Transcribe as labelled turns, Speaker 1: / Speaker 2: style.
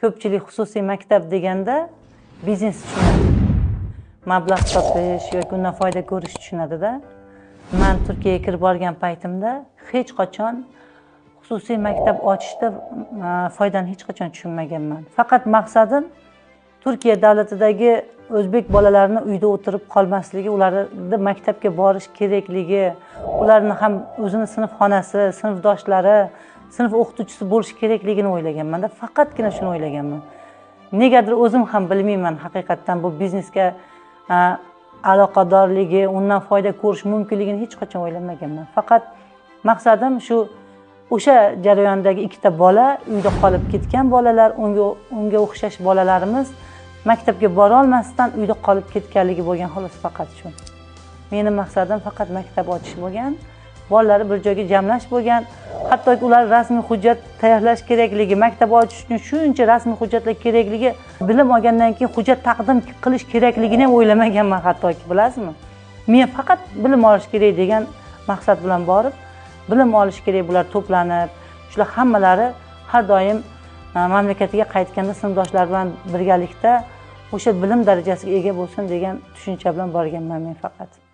Speaker 1: ko'pchilik xususiy maktab deganda biznes tushunadi. Mablag' topish yoki undan foyda ko'rish tushunadi-da. Men Turkiyaga kirib borgan paytimda hech qachon xususiy maktab ochishda foydani hech qachon tushunmaganman. Faqat maqsadim Turkiya davlatidagi o'zbek bolalarini uyda o'tirib qolmasligi, ularni maktabga borish kerakligi, ularni ham o'zini sinfxonasi, sinfdoshlari, sinf o'qituvchisi bo'lish kerakligini o'ylaganman-da. Faqatgina shuni o'ylaganman. Negadir o'zim ham bilmayman haqiqatdan bu biznesga aloqadorligi, undan foyda ko'rish mumkinligini hech qachon o'ylamaganman. Faqat maqsadim shu o'sha jarayondagi ikkita bola, uyda qolib ketgan bolalar, unga o'xshash bolalarimiz maktabga bora olmasdan uyda qolib ketganligi bo'lgan, xolos faqat shu. Mening maqsadim faqat maktab ochish bo'lgan, bolalarni bir joyga jamlash bo'lgan. Hattoki ular rasmiy hujjat tayyorlash kerakligi, maktab ochish uchun shuncha rasmiy hujjatlar kerakligi, bilim olgandan keyin hujjat taqdim qilish kerakligini ham o'ylamaganman hattoki, bilasizmi? Men faqat bilim olish kerak degan maqsad bilan borib, bilim olish kerak, bular to'planib, shular hammalari har doim mamlakatiga qaytganda sinfdoshlar bilan birgalikda o'sha bilim darajasiga ega bo'lsin degan tushuncha bilan borganman men faqat.